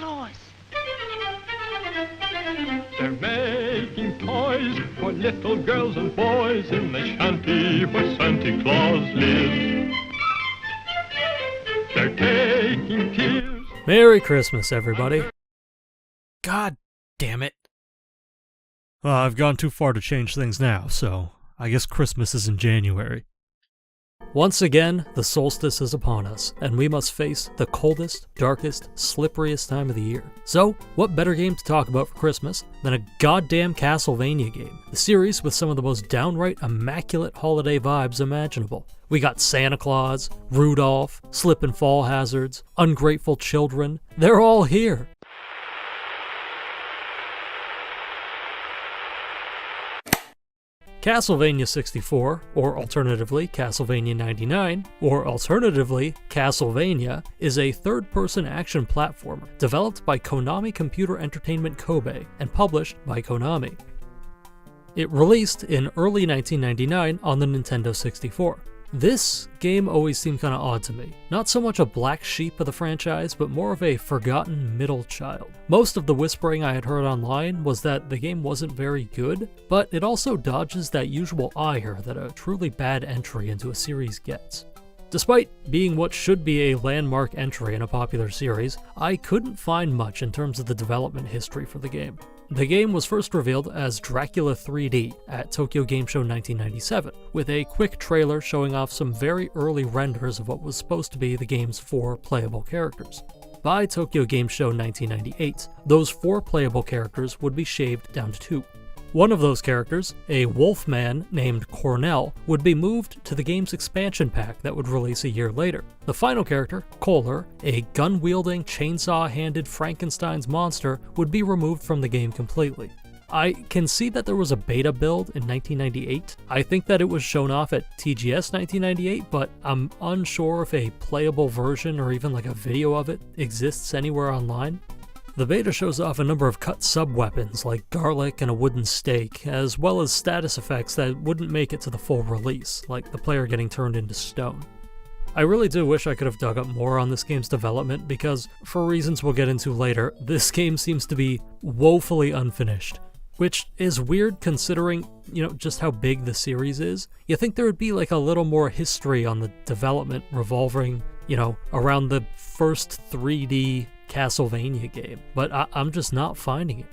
Vámonos! They're making toys for little girls and boys in the shanty where Santa Claus lives. They're taking tears. Merry Christmas, everybody. God damn it. I've gone too far to change things now, so I guess Christmas is in January. Once again, the solstice is upon us, and we must face the coldest, darkest, slipperiest time of the year. So, what better game to talk about for Christmas than a goddamn Castlevania game? The series with some of the most downright immaculate holiday vibes imaginable. We got Santa Claus, Rudolph, slip and fall hazards, ungrateful children. They're all here. Castlevania 64, or alternatively Castlevania 99, or alternatively Castlevania, is a third-person action platformer developed by Konami Computer Entertainment Kobe and published by Konami. It released in early 1999 on the Nintendo 64. This game always seemed kinda odd to me. Not so much a black sheep of the franchise, but more of a forgotten middle child. Most of the whispering I had heard online was that the game wasn't very good, but it also dodges that usual ire that a truly bad entry into a series gets. Despite being what should be a landmark entry in a popular series, I couldn't find much in terms of the development history for the game. The game was first revealed as Dracula 3D at Tokyo Game Show 1997, with a quick trailer showing off some very early renders of what was supposed to be the game's 4 playable characters. By Tokyo Game Show 1998, those 4 playable characters would be shaved down to 2. One of those characters, a wolfman named Cornell, would be moved to the game's expansion pack that would release a year later. The final character, Kohler, a gun-wielding, chainsaw-handed Frankenstein's monster, would be removed from the game completely. I can see that there was a beta build in 1998. I think that it was shown off at TGS 1998, but I'm unsure if a playable version or even like a video of it exists anywhere online. The beta shows off a number of cut sub-weapons like garlic and a wooden stake, as well as status effects that wouldn't make it to the full release, like the player getting turned into stone. I really do wish I could have dug up more on this game's development because, for reasons we'll get into later, this game seems to be woefully unfinished. Which is weird considering, just how big the series is. You think there would be like a little more history on the development revolving, around the first 3D Castlevania game, but I'm just not finding it.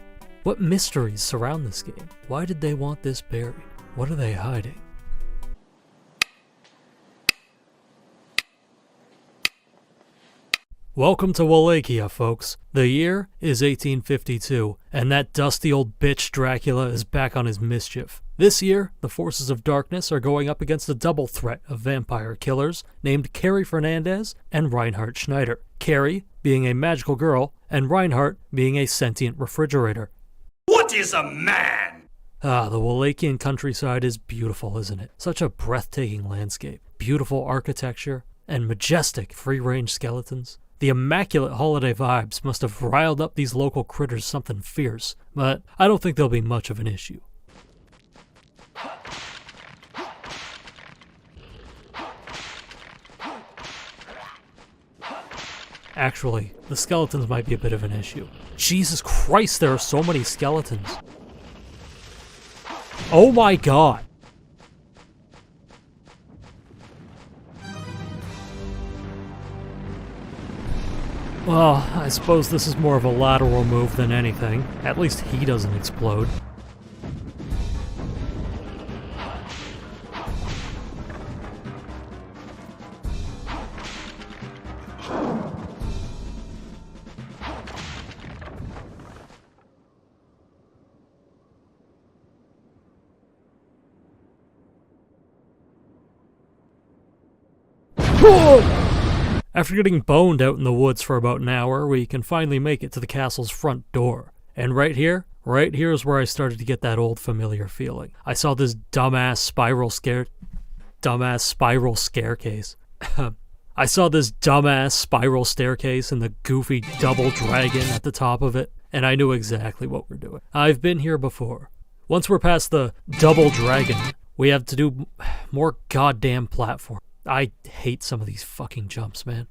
What mysteries surround this game? Why did they want this buried? What are they hiding? Welcome to Wallachia, folks. The year is 1852, and that dusty old bitch Dracula is back on his mischief. This year, the forces of darkness are going up against a double threat of vampire killers named Carrie Fernandez and Reinhard Schneider. Carrie being a magical girl, and Reinhardt being a sentient refrigerator. What is a man? The Wallachian countryside is beautiful, isn't it? Such a breathtaking landscape, beautiful architecture, and majestic free-range skeletons. The immaculate holiday vibes must have riled up these local critters something fierce, but I don't think there'll be much of an issue. Actually, the skeletons might be a bit of an issue. Jesus Christ, there are so many skeletons. Oh my god! Well, I suppose this is more of a lateral move than anything. At least he doesn't explode. After getting boned out in the woods for about an hour, we can finally make it to the castle's front door. And right here is where I started to get that old familiar feeling. I saw this dumbass spiral staircase. I saw this dumbass spiral staircase and the goofy double dragon at the top of it, and I knew exactly what we're doing. I've been here before. Once we're past the double dragon, we have to do more goddamn platform. I hate some of these fucking jumps, man.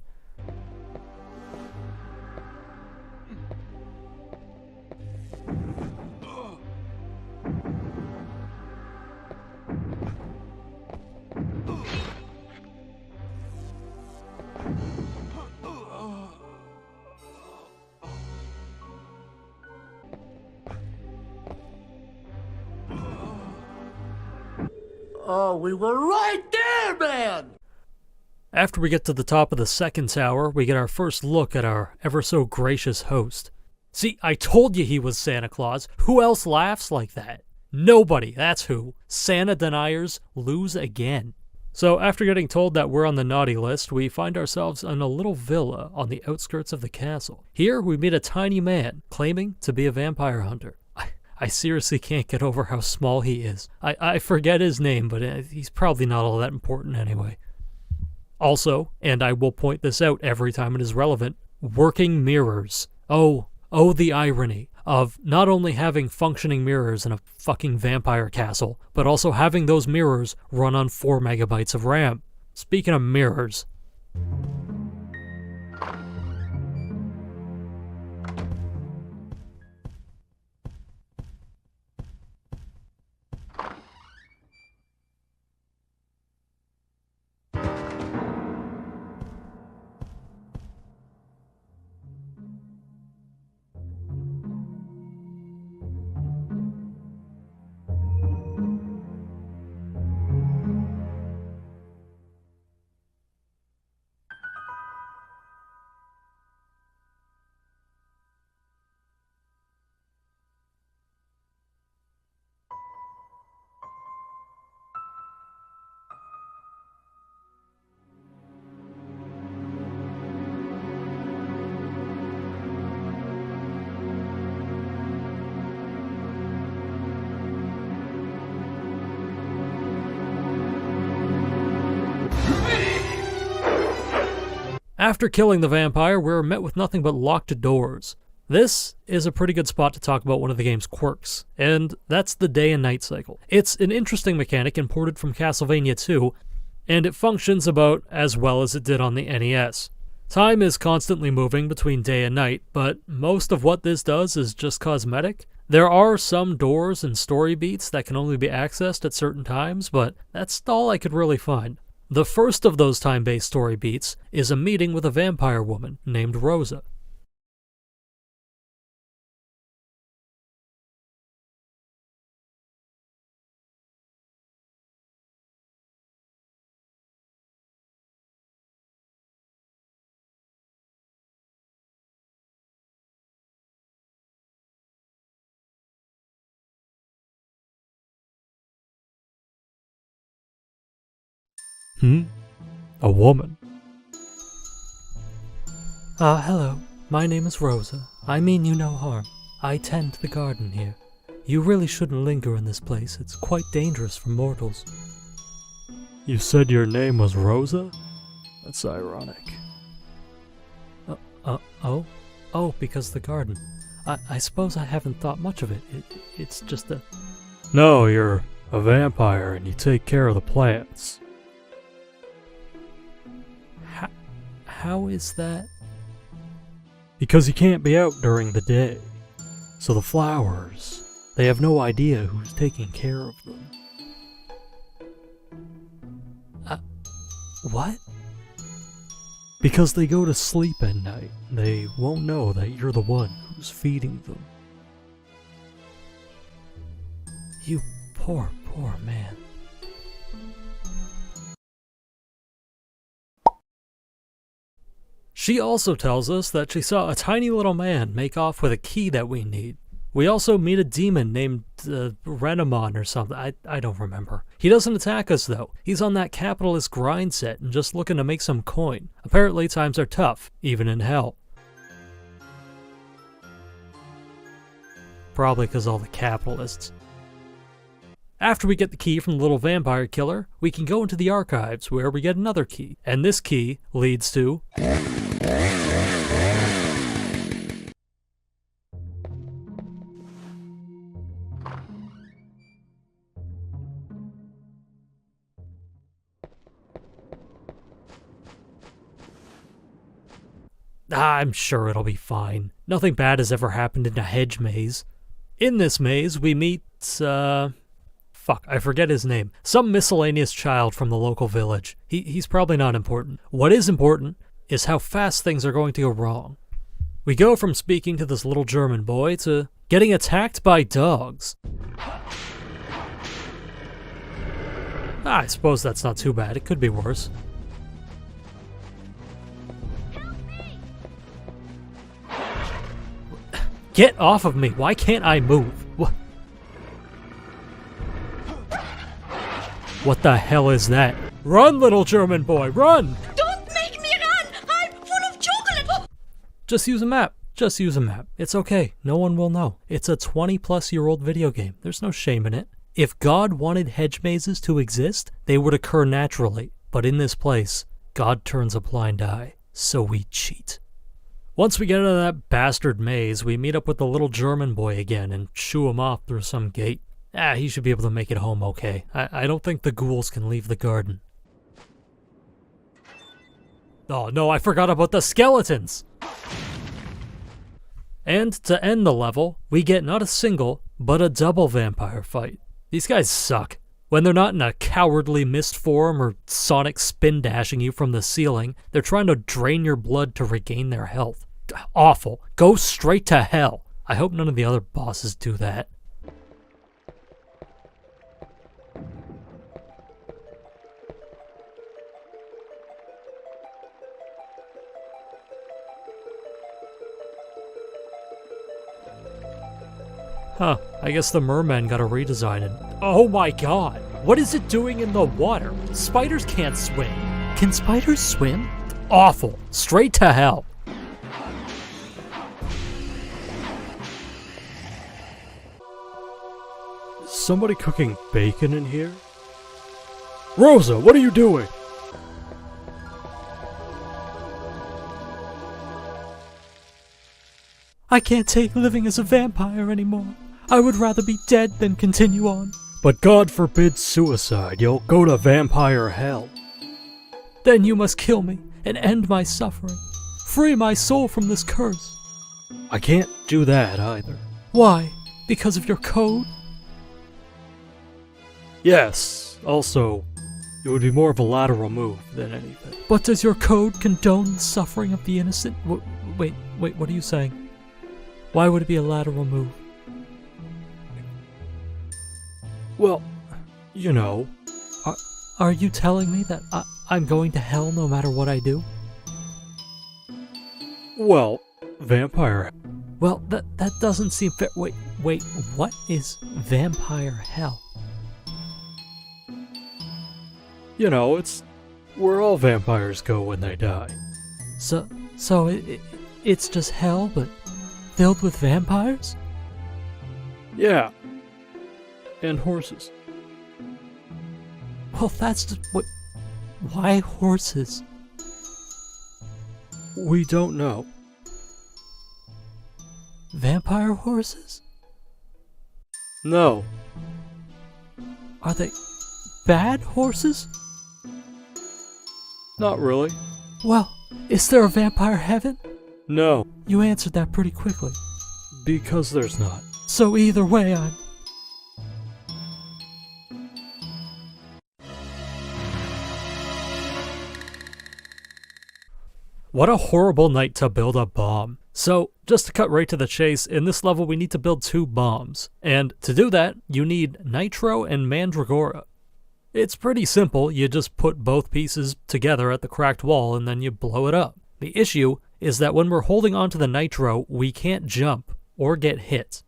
Oh, we were right there, man! After we get to the top of the second tower, we get our first look at our ever-so-gracious host. See, I told you he was Santa Claus. Who else laughs like that? Nobody, that's who. Santa deniers lose again. So after getting told that we're on the naughty list, we find ourselves in a little villa on the outskirts of the castle. Here, we meet a tiny man claiming to be a vampire hunter. I seriously can't get over how small he is. I forget his name, but he's probably not all that important anyway. Also, and I will point this out every time it is relevant, working mirrors. Oh, the irony of not only having functioning mirrors in a fucking vampire castle, but also having those mirrors run on 4 megabytes of RAM. Speaking of mirrors... After killing the vampire, we're met with nothing but locked doors. This is a pretty good spot to talk about one of the game's quirks, and that's the day and night cycle. It's an interesting mechanic imported from Castlevania 2, and it functions about as well as it did on the NES. Time is constantly moving between day and night, but most of what this does is just cosmetic. There are some doors and story beats that can only be accessed at certain times, but that's all I could really find. The first of those time-based story beats is a meeting with a vampire woman named Rosa. A woman. Hello. My name is Rosa. I mean you no harm. I tend the garden here. You really shouldn't linger in this place. It's quite dangerous for mortals. You said your name was Rosa? That's ironic. Oh, because the garden. I suppose I haven't thought much of it. It's just a... No, you're a vampire and you take care of the plants. How is that? Because you can't be out during the day. So the flowers, they have no idea who's taking care of them. What? Because they go to sleep at night. They won't know that you're the one who's feeding them. You poor man. She also tells us that she saw a tiny little man make off with a key that we need. We also meet a demon named Renamon or something. I don't remember. He doesn't attack us though. He's on that capitalist grind set and just looking to make some coin. Apparently times are tough, even in hell. Probably because all the capitalists. After we get the key from the little vampire killer, we can go into the archives where we get another key. And this key leads to... I'm sure it'll be fine. Nothing bad has ever happened in a hedge maze. In this maze, we meet, fuck, I forget his name. Some miscellaneous child from the local village. He's probably not important. What is important is how fast things are going to go wrong. We go from speaking to this little German boy to getting attacked by dogs. I suppose that's not too bad. It could be worse. Get off of me! Why can't I move? What the hell is that? Run, little German boy, run! Don't make me run! I'm full of chocolate! Just use a map. Just use a map. It's okay. No one will know. It's a 20-plus-year-old video game. There's no shame in it. If God wanted hedge mazes to exist, they would occur naturally. But in this place, God turns a blind eye. So we cheat. Once we get into that bastard maze, we meet up with the little German boy again and shoo him off through some gate. He should be able to make it home okay. I don't think the ghouls can leave the garden. Oh no, I forgot about the skeletons! And to end the level, we get not a single, but a double vampire fight. These guys suck. When they're not in a cowardly mist form or sonic spin dashing you from the ceiling, they're trying to drain your blood to regain their health. Awful. Go straight to hell. I hope none of the other bosses do that. Huh, I guess the merman got a redesign and... Oh my god! What is it doing in the water? Spiders can't swim. Can spiders swim? Awful. Straight to hell. Is somebody cooking bacon in here? Rosa, what are you doing? I can't take living as a vampire anymore. I would rather be dead than continue on. But God forbid suicide. You'll go to vampire hell. Then you must kill me and end my suffering. Free my soul from this curse. I can't do that either. Why? Because of your code? Yes, also, it would be more of a lateral move than anything. But does your code condone the suffering of the innocent? Wait, what are you saying? Why would it be a lateral move? Well, you know. Are you telling me that I'm going to hell no matter what I do? Well, vampire. Well, that doesn't seem fair. Wait, what is vampire hell? You know, it's where all vampires go when they die. So it's just hell, but filled with vampires? Yeah. And horses. Well, that's just what... Why horses? We don't know. Vampire horses? No. Are they bad horses? Not really. Well, is there a vampire heaven? No. You answered that pretty quickly. Because there's not. So either way, I'm... What a horrible night to build a bomb. So, just to cut right to the chase, in this level we need to build 2 bombs. And to do that, you need nitro and mandragora. It's pretty simple, you just put both pieces together at the cracked wall and then you blow it up. The issue is that when we're holding onto the nitro, we can't jump or get hit.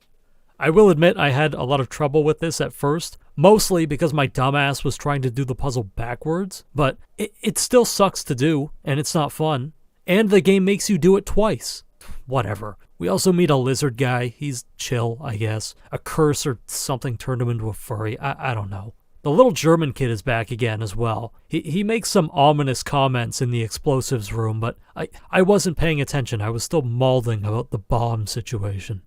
I will admit I had a lot of trouble with this at first, mostly because my dumbass was trying to do the puzzle backwards, but it still sucks to do, and it's not fun. And the game makes you do it twice. Whatever. We also meet a lizard guy. He's chill, I guess. A curse or something turned him into a furry. I don't know. The little German kid is back again as well. He makes some ominous comments in the explosives room, but I wasn't paying attention. I was still mauling about the bomb situation.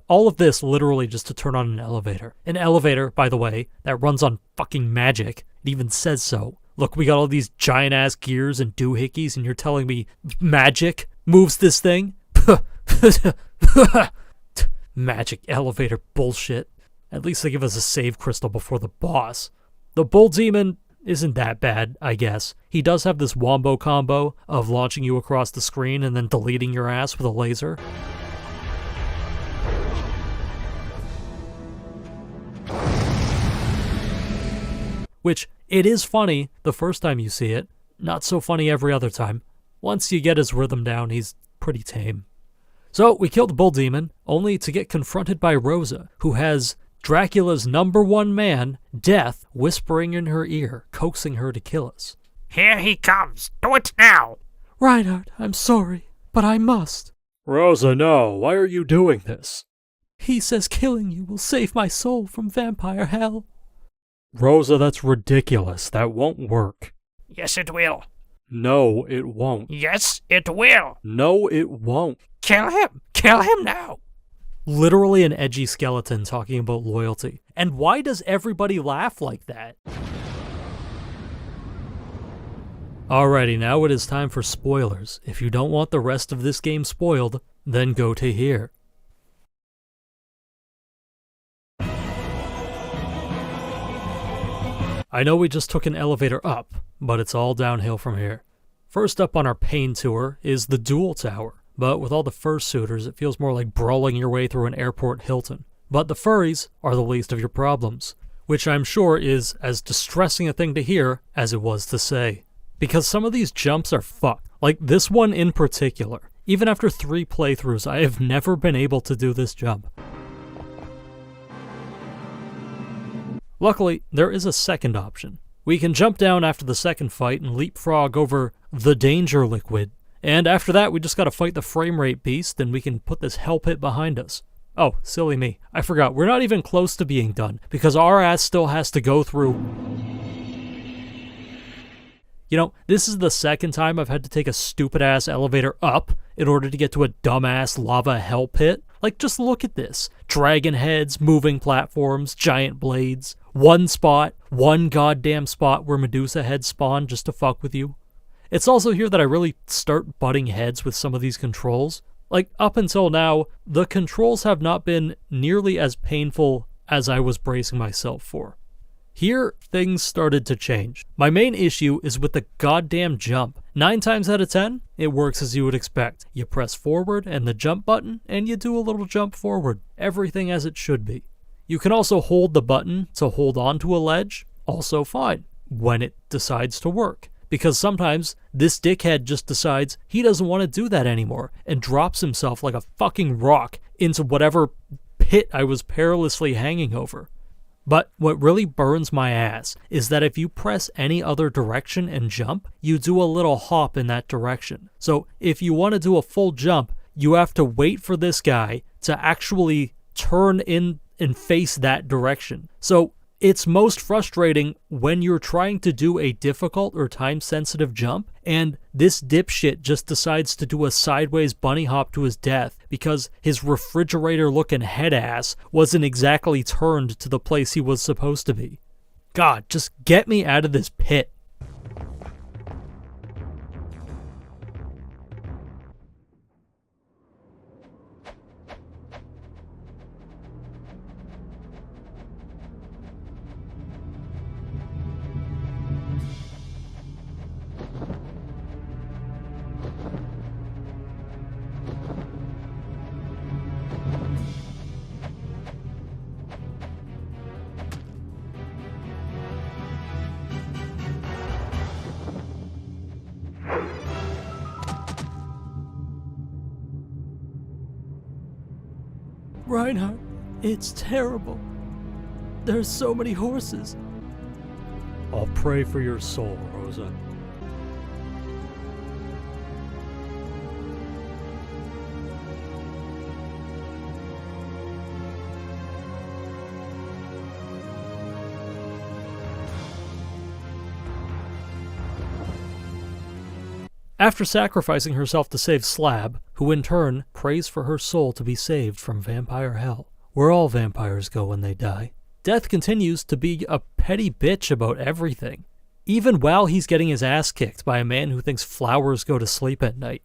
All of this literally just to turn on an elevator. An elevator, by the way, that runs on fucking magic. It even says so. Look, we got all these giant-ass gears and doohickeys, and you're telling me magic moves this thing? Magic elevator bullshit. At least they give us a save crystal before the boss. The bull demon isn't that bad, I guess. He does have this wombo combo of launching you across the screen and then deleting your ass with a laser. Which, it is funny the first time you see it, not so funny every other time. Once you get his rhythm down, he's pretty tame. So, we kill the bull demon, only to get confronted by Rosa, who has Dracula's #1 man, Death, whispering in her ear, coaxing her to kill us. Here he comes. Do it now. Reinhardt, I'm sorry, but I must. Rosa, no. Why are you doing this? He says killing you will save my soul from vampire hell. Rosa, that's ridiculous. That won't work. Yes, it will. No, it won't. Yes, it will. No, it won't. Kill him. Kill him now. Literally an edgy skeleton talking about loyalty. And why does everybody laugh like that? Alrighty, now it is time for spoilers. If you don't want the rest of this game spoiled, then go to here. I know we just took an elevator up, but it's all downhill from here. First up on our pain tour is the Duel Tower, but with all the fursuiters, it feels more like brawling your way through an airport Hilton. But the furries are the least of your problems, which I'm sure is as distressing a thing to hear as it was to say. Because some of these jumps are fucked, like this one in particular. Even after 3 playthroughs, I have never been able to do this jump. Luckily, there is a second option. We can jump down after the second fight and leapfrog over the danger liquid, and after that we just gotta fight the frame rate beast and we can put this hell pit behind us. Oh, silly me. I forgot, we're not even close to being done, because our ass still has to go through... You know, this is the second time I've had to take a stupid-ass elevator up in order to get to a dumbass lava hell pit. Like, just look at this. Dragon heads, moving platforms, giant blades. One goddamn spot where Medusa heads spawn just to fuck with you. It's also here that I really start butting heads with some of these controls. Like, up until now, the controls have not been nearly as painful as I was bracing myself for. Here, things started to change. My main issue is with the goddamn jump. 9 times out of 10, it works as you would expect. You press forward and the jump button, and you do a little jump forward. Everything as it should be. You can also hold the button to hold onto a ledge, also fine, when it decides to work. Because sometimes, this dickhead just decides he doesn't want to do that anymore, and drops himself like a fucking rock into whatever pit I was perilously hanging over. But what really burns my ass is that if you press any other direction and jump, you do a little hop in that direction. So if you want to do a full jump, you have to wait for this guy to actually turn in and face that direction. So it's most frustrating when you're trying to do a difficult or time-sensitive jump, and this dipshit just decides to do a sideways bunny hop to his death because his refrigerator-looking head ass wasn't exactly turned to the place he was supposed to be. God, just get me out of this pit. Reinhardt, it's terrible. There's so many horses. I'll pray for your soul, Rosa. after sacrificing herself to save Slab, who in turn prays for her soul to be saved from vampire hell, where all vampires go when they die. Death continues to be a petty bitch about everything, even while he's getting his ass kicked by a man who thinks flowers go to sleep at night.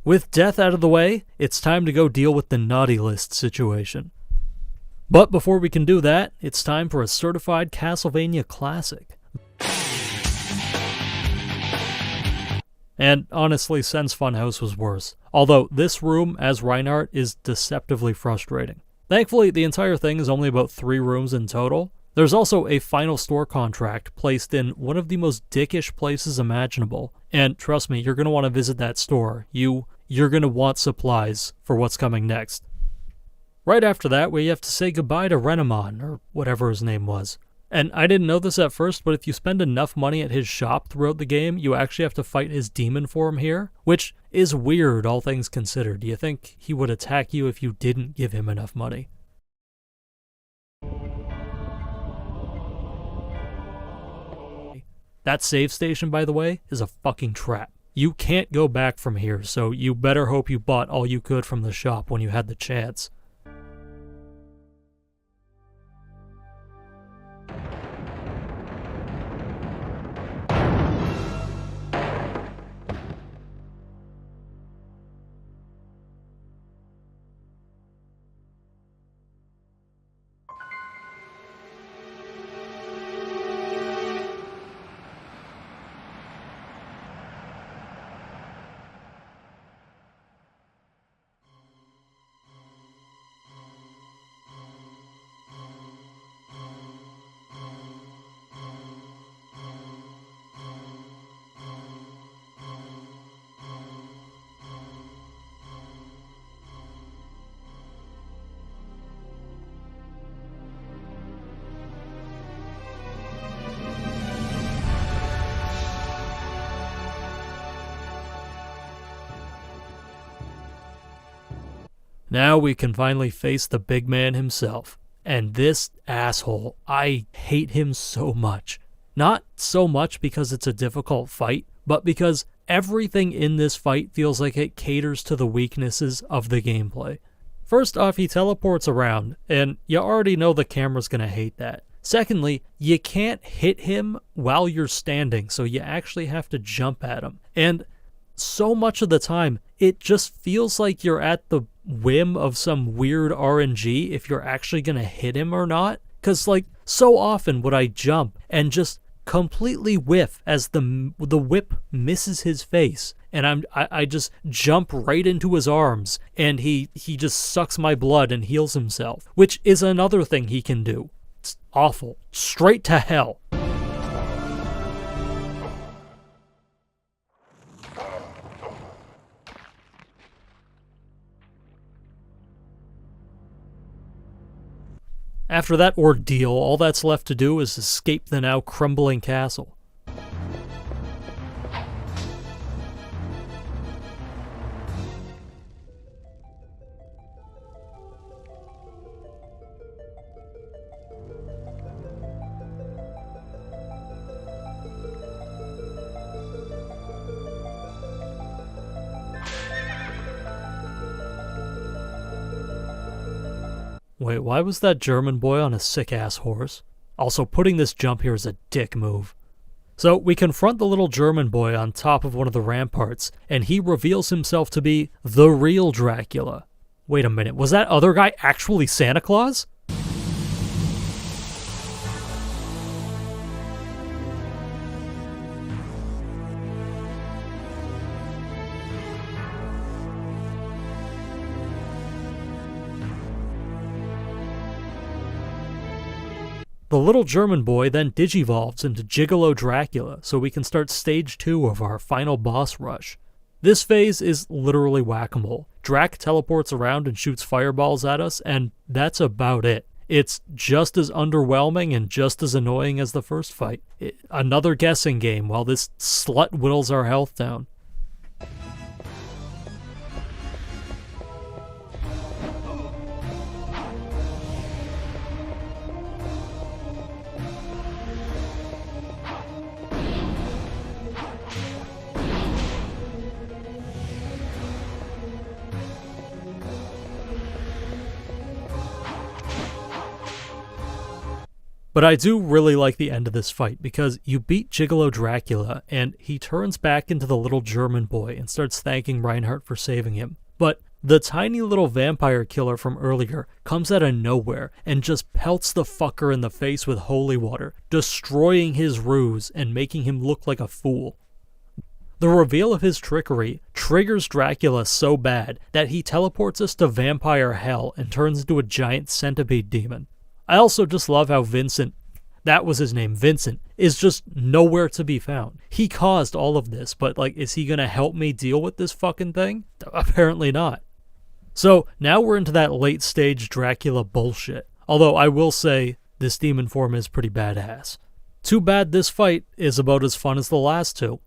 With death out of the way, it's time to go deal with the naughty list situation. But before we can do that, it's time for a certified Castlevania classic. And honestly, Sen's Funhouse was worse. Although this room, as Reinhardt, is deceptively frustrating. Thankfully, the entire thing is only about 3 rooms in total. There's also a final store contract placed in one of the most dickish places imaginable. And trust me, you're going to want to visit that store. You're going to want supplies for what's coming next. Right after that, we have to say goodbye to Renamon, or whatever his name was. And I didn't know this at first, but if you spend enough money at his shop throughout the game, you actually have to fight his demon form here, which is weird, all things considered. Do you think he would attack you if you didn't give him enough money? That save station, by the way, is a fucking trap. You can't go back from here, so you better hope you bought all you could from the shop when you had the chance. Now we can finally face the big man himself. And this asshole, I hate him so much. Not so much because it's a difficult fight, but because everything in this fight feels like it caters to the weaknesses of the gameplay. First off, he teleports around, and you already know the camera's gonna hate that. Secondly, you can't hit him while you're standing, so you actually have to jump at him. And so much of the time, it just feels like you're at the whim of some weird RNG if you're actually gonna hit him or not. Cause like, so often would I jump and just completely whiff as the whip misses his face, and I just jump right into his arms, and he just sucks my blood and heals himself, which is another thing he can do. It's awful. Straight to hell. After that ordeal, all that's left to do is escape the now crumbling castle. Wait, why was that German boy on a sick-ass horse? Also, putting this jump here is a dick move. So we confront the little German boy on top of one of the ramparts, and he reveals himself to be the real Dracula. Wait a minute, was that other guy actually Santa Claus? The little German boy then digivolves into Gigolo Dracula, so we can start stage 2 of our final boss rush. This phase is literally whack-a-mole. Drac teleports around and shoots fireballs at us, and that's about it. It's just as underwhelming and just as annoying as the first fight. Another guessing game while this slut whittles our health down. But I do really like the end of this fight, because you beat Gigolo Dracula, and he turns back into the little German boy and starts thanking Reinhardt for saving him. But the tiny little vampire killer from earlier comes out of nowhere and just pelts the fucker in the face with holy water, destroying his ruse and making him look like a fool. The reveal of his trickery triggers Dracula so bad that he teleports us to vampire hell and turns into a giant centipede demon. I also just love how Vincent, that was his name, Vincent, is just nowhere to be found. He caused all of this, but is he gonna help me deal with this fucking thing? Apparently not. So now we're into that late stage Dracula bullshit. Although I will say, this demon form is pretty badass. Too bad this fight is about as fun as the last two.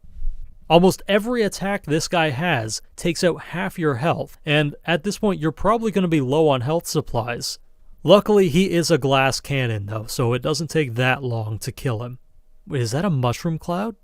Almost every attack this guy has takes out half your health, and at this point you're probably gonna be low on health supplies. Luckily, he is a glass cannon, though, so it doesn't take that long to kill him. Wait, is that a mushroom cloud?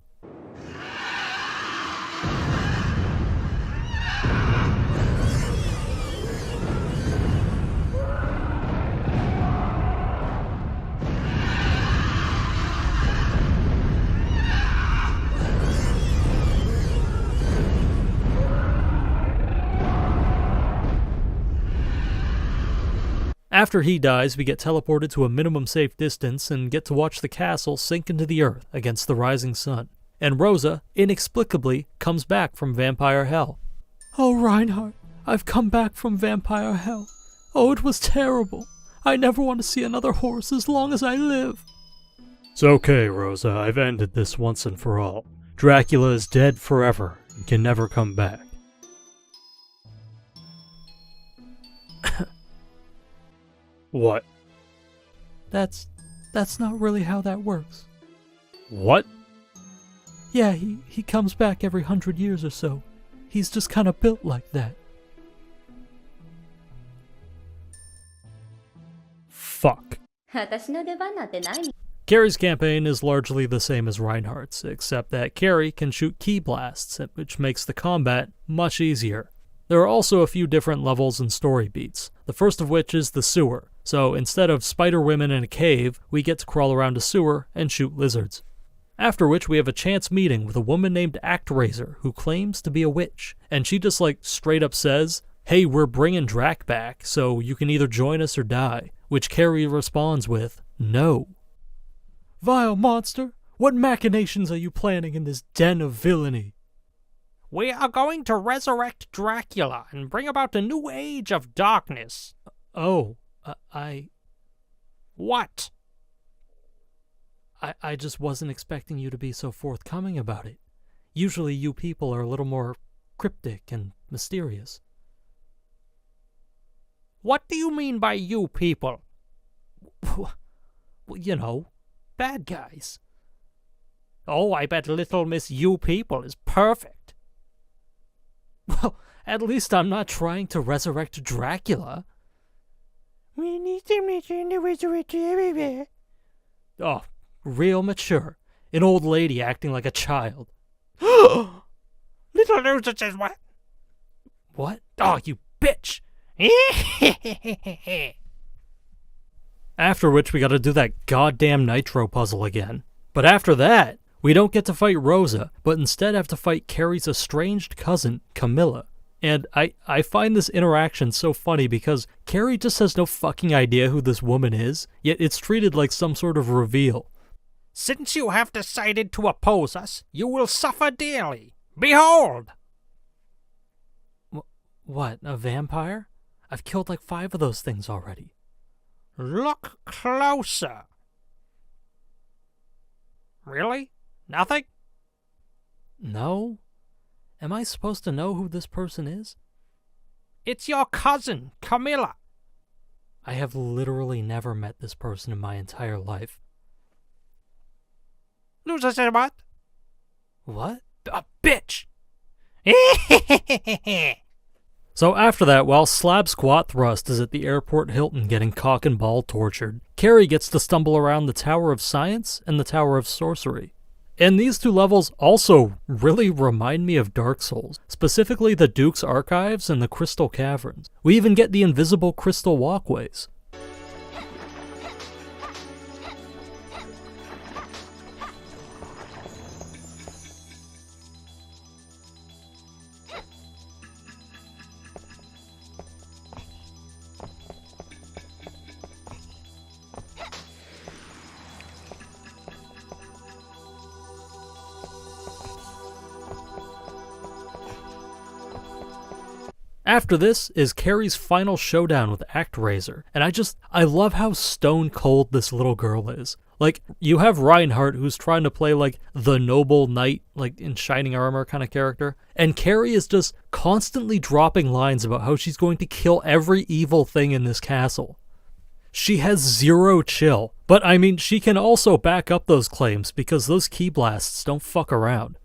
After he dies, we get teleported to a minimum safe distance and get to watch the castle sink into the earth against the rising sun. And Rosa, inexplicably, comes back from vampire hell. Oh, Reinhardt, I've come back from vampire hell. Oh, it was terrible. I never want to see another horse as long as I live. It's okay, Rosa. I've ended this once and for all. Dracula is dead forever and can never come back. What? That's not really how that works. What? Yeah, he comes back every 100 years or so. He's just kind of built like that. Fuck. Carrie's campaign is largely the same as Reinhardt's, except that Carrie can shoot ki blasts, which makes the combat much easier. There are also a few different levels and story beats, the first of which is the sewer. So instead of spider women in a cave, we get to crawl around a sewer and shoot lizards. After which we have a chance meeting with a woman named Actraiser who claims to be a witch, and she just straight up says, "Hey, we're bringing Drac back, so you can either join us or die," which Carrie responds with, "No." Vile monster, what machinations are you planning in this den of villainy? We are going to resurrect Dracula and bring about a new age of darkness. Oh, What? I just wasn't expecting you to be so forthcoming about it. Usually you people are a little more cryptic and mysterious. What do you mean by you people? Well, you know, bad guys. Oh, I bet little Miss You People is perfect. Well, at least I'm not trying to resurrect Dracula. We need to make the resurrect everywhere. Oh, real mature. An old lady acting like a child. Little loser says what? What? Oh, you bitch. After which we gotta do that goddamn Nitro puzzle again. But after that, we don't get to fight Rosa, but instead have to fight Carrie's estranged cousin, Camilla. And I find this interaction so funny because Carrie just has no fucking idea who this woman is, yet it's treated like some sort of reveal. Since you have decided to oppose us, you will suffer dearly. Behold! What, a vampire? I've killed like 5 of those things already. Look closer. Really? Nothing? No? Am I supposed to know who this person is? It's your cousin, Camilla. I have literally never met this person in my entire life. Loser said what? What? A bitch! So after that, while Slab Squat Thrust is at the airport Hilton getting cock and ball tortured, Carrie gets to stumble around the Tower of Science and the Tower of Sorcery. And these 2 levels also really remind me of Dark Souls, specifically the Duke's Archives and the Crystal Caverns. We even get the invisible crystal walkways. After this is Carrie's final showdown with ActRaiser, and I love how stone cold this little girl is. Like, you have Reinhardt who's trying to play like the noble knight, like in shining armor kind of character, and Carrie is just constantly dropping lines about how she's going to kill every evil thing in this castle. She has 0 chill, but I mean, she can also back up those claims because those key blasts don't fuck around.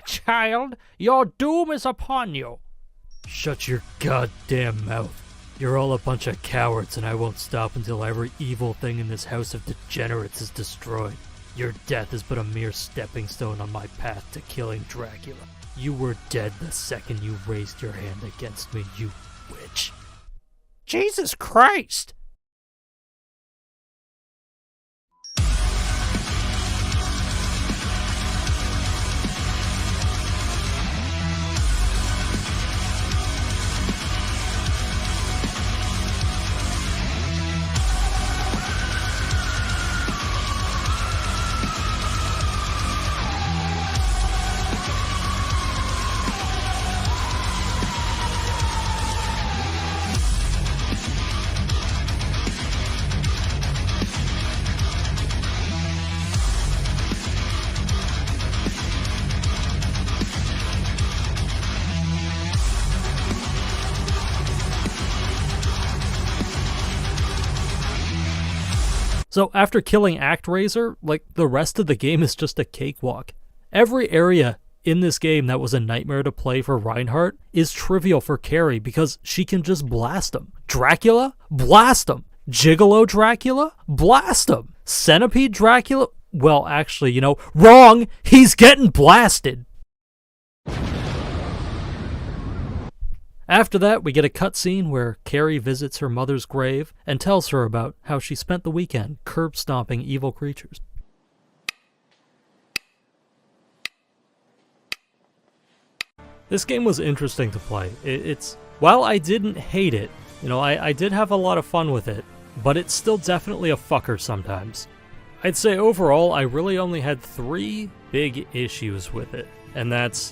Child, your doom is upon you. Shut your goddamn mouth. You're all a bunch of cowards, and I won't stop until every evil thing in this house of degenerates is destroyed. Your death is but a mere stepping stone on my path to killing Dracula. You were dead the second you raised your hand against me, you witch. Jesus Christ! So after killing ActRaiser, like, the rest of the game is just a cakewalk. Every area in this game that was a nightmare to play for Reinhardt is trivial for Carrie because she can just blast them. Dracula? Blast them. Gigolo Dracula? Blast them. Centipede Dracula? Well, actually, wrong! He's getting blasted! After that, we get a cutscene where Carrie visits her mother's grave and tells her about how she spent the weekend curb-stomping evil creatures. This game was interesting to play. While I didn't hate it, I did have a lot of fun with it, but it's still definitely a fucker sometimes. I'd say overall, I really only had 3 big issues with it, and that's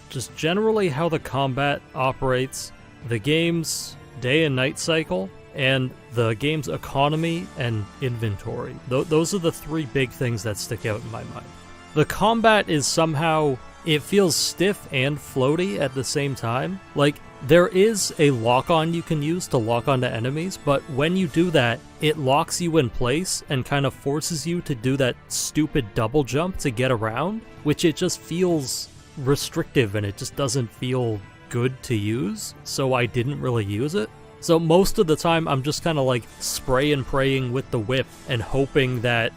just generally how the combat operates, the game's day and night cycle, and the game's economy and inventory. Those are the 3 big things that stick out in my mind. The combat is somehow, it feels stiff and floaty at the same time. Like, there is a lock-on you can use to lock onto enemies, but when you do that, it locks you in place and kind of forces you to do that stupid double jump to get around, which it just feels restrictive and it just doesn't feel good to use, so I didn't really use it. So most of the time I'm just kind of like spray and praying with the whip and hoping that,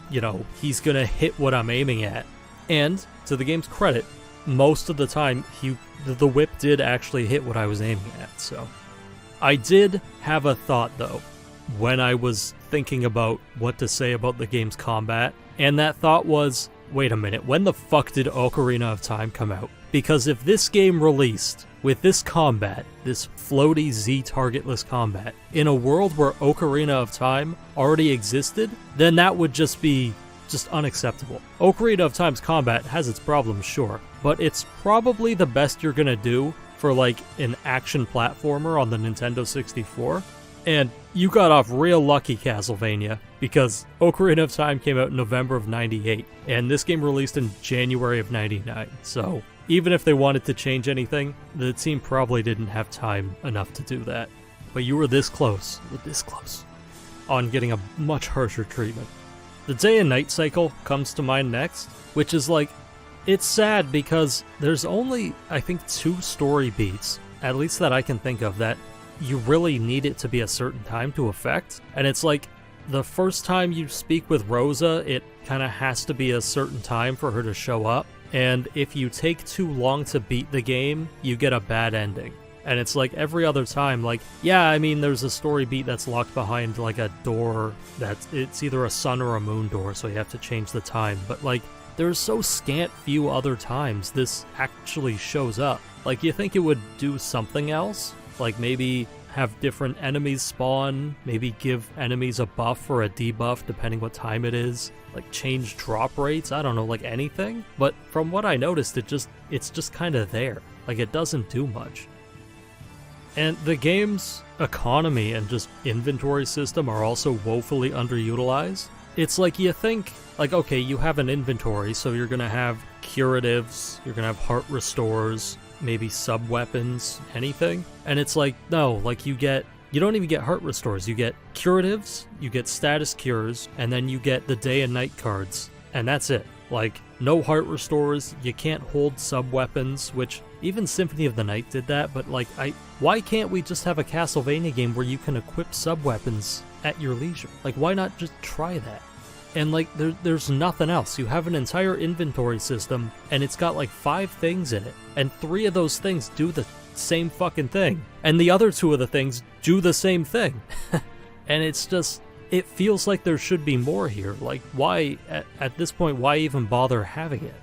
he's gonna hit what I'm aiming at. And to the game's credit, most of the time the whip did actually hit what I was aiming at. So I did have a thought though. when I was thinking about what to say about the game's combat, and that thought was, wait a minute, when the fuck did Ocarina of Time come out? Because if this game released with this combat, this floaty Z targetless combat, in a world where Ocarina of Time already existed, then that would just be unacceptable. Ocarina of Time's combat has its problems, sure, but it's probably the best you're gonna do for like an action platformer on the Nintendo 64. And you got off real lucky, Castlevania, because Ocarina of Time came out in November of 98, and this game released in January of 99, so even if they wanted to change anything, the team probably didn't have time enough to do that. But you were this close on getting a much harsher treatment. The day and night cycle comes to mind next, which is like, it's sad because there's only, I think, 2 story beats, at least that I can think of, that you really need it to be a certain time to affect. And it's like, the first time you speak with Rosa, it kind of has to be a certain time for her to show up. And if you take too long to beat the game, you get a bad ending. And it's like every other time, like, yeah, I mean, there's a story beat that's locked behind like a door it's either a sun or a moon door, so you have to change the time. But like, there's so scant few other times this actually shows up. Like, you think it would do something else? Like maybe have different enemies spawn, maybe give enemies a buff or a debuff depending what time it is, like change drop rates, I don't know, like anything. But from what I noticed, it's just kind of there. Like, it doesn't do much. And the game's economy and just inventory system are also woefully underutilized. It's like, you think, like, okay, you have an inventory, so you're gonna have curatives, you're gonna have heart restores, maybe sub-weapons, anything. And it's like, no, like you don't even get heart restores, you get curatives, you get status cures, and then you get the day and night cards, and that's it. Like, no heart restores, you can't hold sub-weapons, which even Symphony of the Night did that, but like, why can't we just have a Castlevania game where you can equip sub-weapons at your leisure? Like, why not just try that? And like, there's nothing else. You have an entire inventory system, and it's got like 5 things in it, and 3 of those things do the same fucking thing, and the other 2 of the things do the same thing. And it's just, it feels like there should be more here. Like, why, at this point, why even bother having it?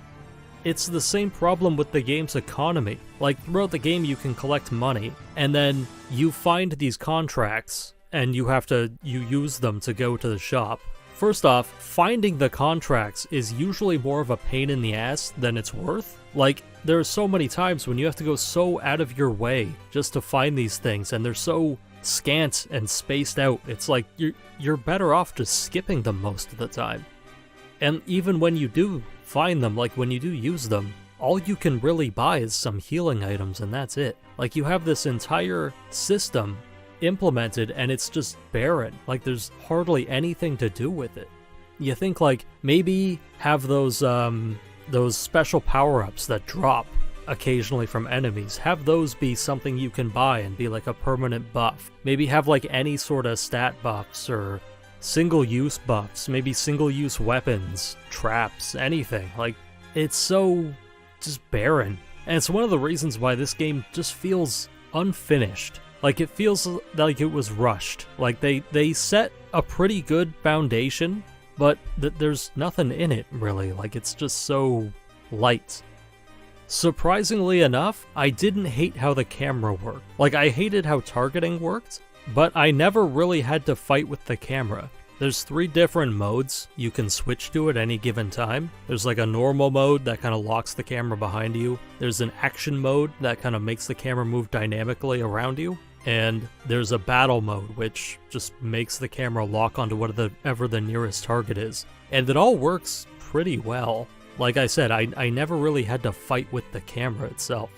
It's the same problem with the game's economy. Like, throughout the game you can collect money, and then you find these contracts, and you use them to go to the shop. First off, finding the contracts is usually more of a pain in the ass than it's worth. Like, there are so many times when you have to go so out of your way just to find these things, and they're so scant and spaced out. It's like, you're better off just skipping them most of the time. And even when you do find them, like when you do use them, all you can really buy is some healing items, and that's it. Like, you have this entire system implemented, and it's just barren. Like, there's hardly anything to do with it. You think, like, maybe have those special power-ups that drop occasionally from enemies, have those be something you can buy and be like a permanent buff. Maybe have like any sort of stat buffs or single-use buffs, maybe single-use weapons, traps, anything. Like, it's so just barren. And it's one of the reasons why this game just feels unfinished. Like, it feels like it was rushed. Like, they set a pretty good foundation, but there's nothing in it, really. Like, it's just so light. Surprisingly enough, I didn't hate how the camera worked. Like, I hated how targeting worked, but I never really had to fight with the camera. There's 3 different modes you can switch to at any given time. There's like a normal mode that kind of locks the camera behind you. There's an action mode that kind of makes the camera move dynamically around you. And there's a battle mode, which just makes the camera lock onto whatever the nearest target is. And it all works pretty well. Like I said, I never really had to fight with the camera itself.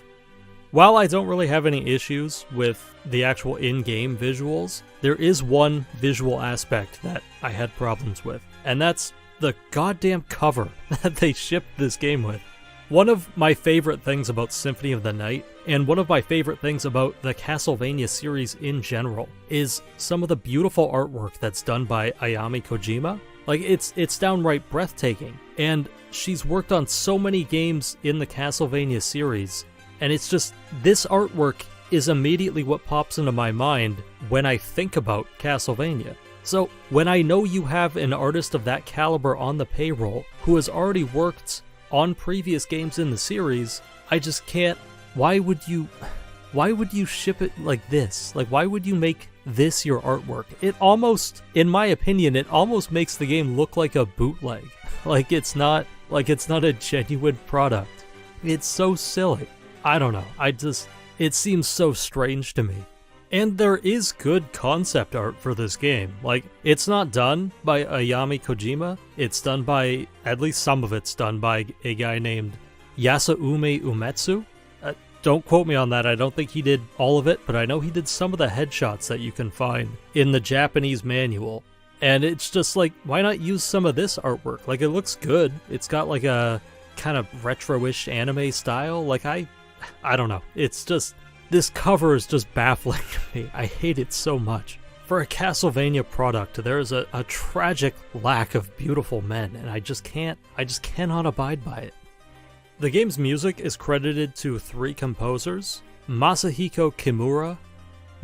While I don't really have any issues with the actual in-game visuals, there is one visual aspect that I had problems with, and that's the goddamn cover that they shipped this game with. One of my favorite things about Symphony of the Night, and one of my favorite things about the Castlevania series in general, is some of the beautiful artwork that's done by Ayami Kojima. Like, it's downright breathtaking, and she's worked on so many games in the Castlevania series, and it's just, this artwork is immediately what pops into my mind when I think about Castlevania. So when I know you have an artist of that caliber on the payroll who has already worked on previous games in the series, I just can't. Why would you ship it like this? Like, why would you make this your artwork? It almost, in my opinion, it almost makes the game look like a bootleg. Like it's not a genuine product. It's so silly. I don't know. It seems so strange to me. And there is good concept art for this game. Like, it's not done by Ayami Kojima. It's done by, at least some of it's done by a guy named Yasaume Umetsu. Don't quote me on that. I don't think he did all of it, but I know he did some of the headshots that you can find in the Japanese manual. And it's just like, why not use some of this artwork? Like, it looks good. It's got like a kind of retro-ish anime style. Like, I don't know. It's just, this cover is just baffling to me. I hate it so much. For a Castlevania product, there is a tragic lack of beautiful men, and I just cannot abide by it. The game's music is credited to 3 composers, Masahiko Kimura,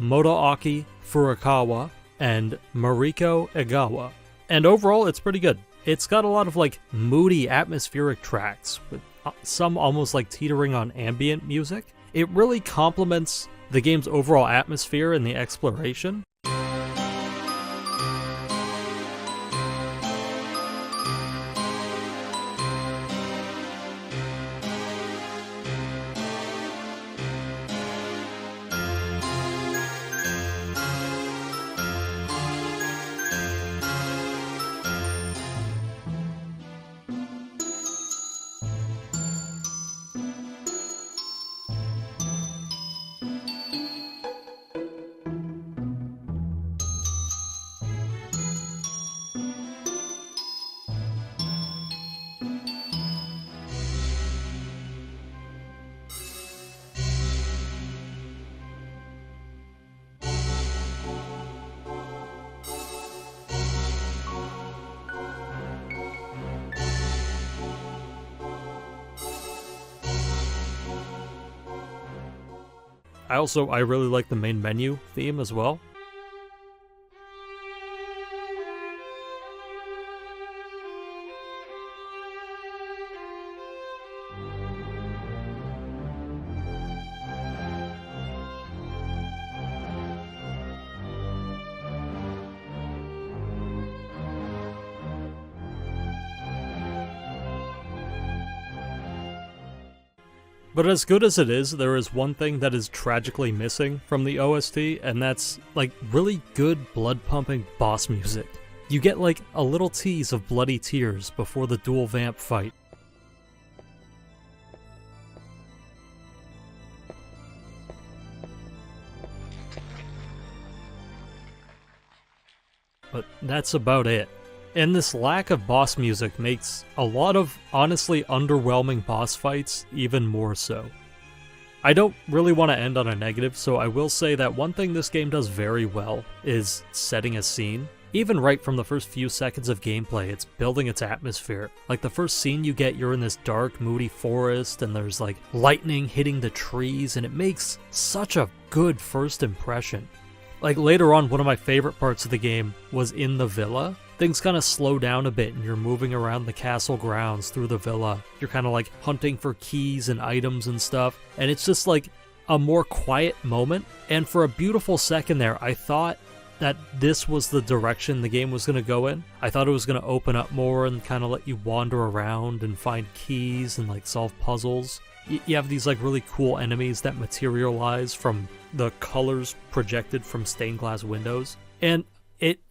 Motoaki Furukawa, and Mariko Egawa. And overall, it's pretty good. It's got a lot of like moody atmospheric tracks, with some almost like teetering on ambient music. It really complements the game's overall atmosphere and the exploration. I really like the main menu theme as well. But as good as it is, there is one thing that is tragically missing from the OST, and that's, like, really good blood-pumping boss music. You get, like, a little tease of bloody tears before the dual vamp fight. But that's about it. And this lack of boss music makes a lot of honestly underwhelming boss fights even more so. I don't really want to end on a negative, so I will say that one thing this game does very well is setting a scene. Even right from the first few seconds of gameplay, it's building its atmosphere. Like the first scene you get, you're in this dark, moody forest, and there's like lightning hitting the trees, and it makes such a good first impression. Like later on, one of my favorite parts of the game was in the villa. Things kind of slow down a bit and you're moving around the castle grounds through the villa. You're kind of like hunting for keys and items and stuff. And it's just like a more quiet moment. And for a beautiful second there, I thought that this was the direction the game was going to go in. I thought it was going to open up more and kind of let you wander around and find keys and like solve puzzles. You have these like really cool enemies that materialize from the colors projected from stained glass windows. And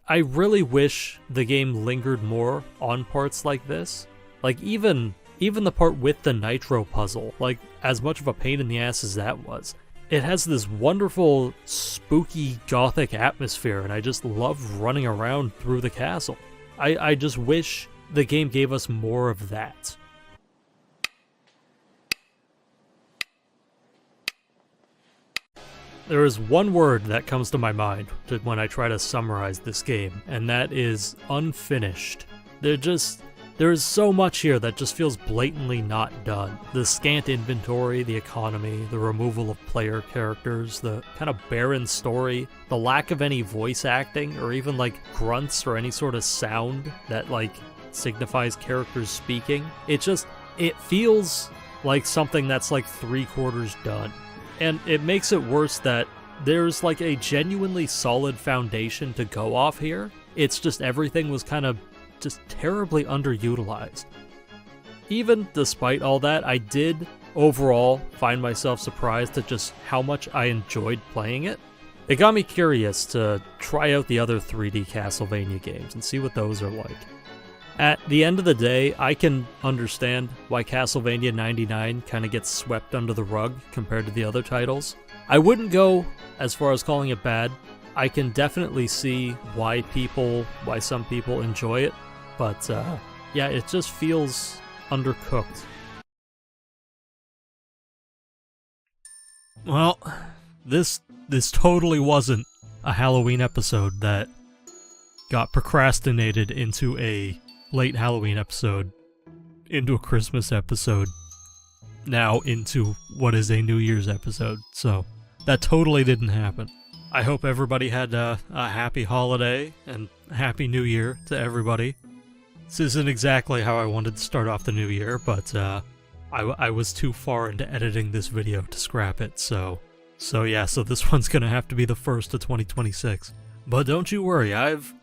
I really wish the game lingered more on parts like this. Like even the part with the nitro puzzle, like as much of a pain in the ass as that was, it has this wonderful spooky gothic atmosphere and I just love running around through the castle. I just wish the game gave us more of that. There is one word that comes to my mind when I try to summarize this game, and that is unfinished. There is so much here that just feels blatantly not done. The scant inventory, the economy, the removal of player characters, the kind of barren story, the lack of any voice acting, or even like grunts or any sort of sound that like signifies characters speaking. It feels like something that's like 3/4 done. And it makes it worse that there's like a genuinely solid foundation to go off here. It's just everything was kind of just terribly underutilized. Even despite all that, I did overall find myself surprised at just how much I enjoyed playing it. It got me curious to try out the other 3D Castlevania games and see what those are like. At the end of the day, I can understand why Castlevania 99 kind of gets swept under the rug compared to the other titles. I wouldn't go as far as calling it bad. I can definitely see why some people enjoy it, but yeah, it just feels undercooked. Well, this totally wasn't a Halloween episode that got procrastinated into a late Halloween episode, into a Christmas episode, now into what is a New Year's episode, so that totally didn't happen. I hope everybody had a happy holiday and happy New Year to everybody. This isn't exactly how I wanted to start off the new year, but I was too far into editing this video to scrap it, so this one's gonna have to be the first of 2026. But don't you worry, I've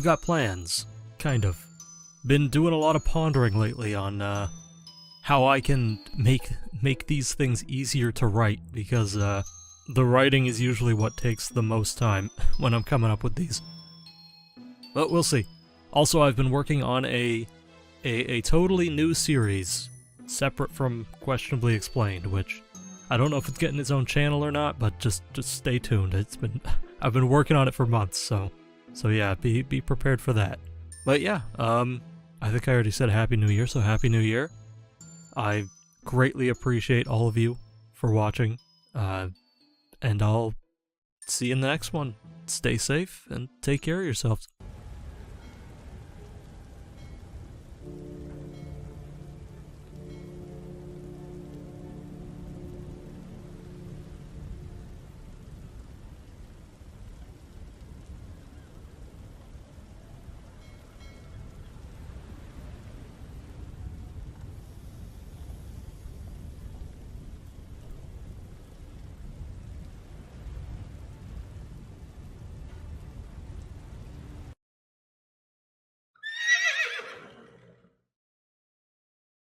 got plans, kind of. Been doing a lot of pondering lately on how I can make these things easier to write, because the writing is usually what takes the most time when I'm coming up with these. But we'll see. Also, I've been working on a totally new series, separate from Questionably Explained, which I don't know if it's getting its own channel or not, but just stay tuned. I've been working on it for months, so yeah, be prepared for that. But yeah, I think I already said Happy New Year, so Happy New Year. I greatly appreciate all of you for watching, and I'll see you in the next one. Stay safe and take care of yourselves.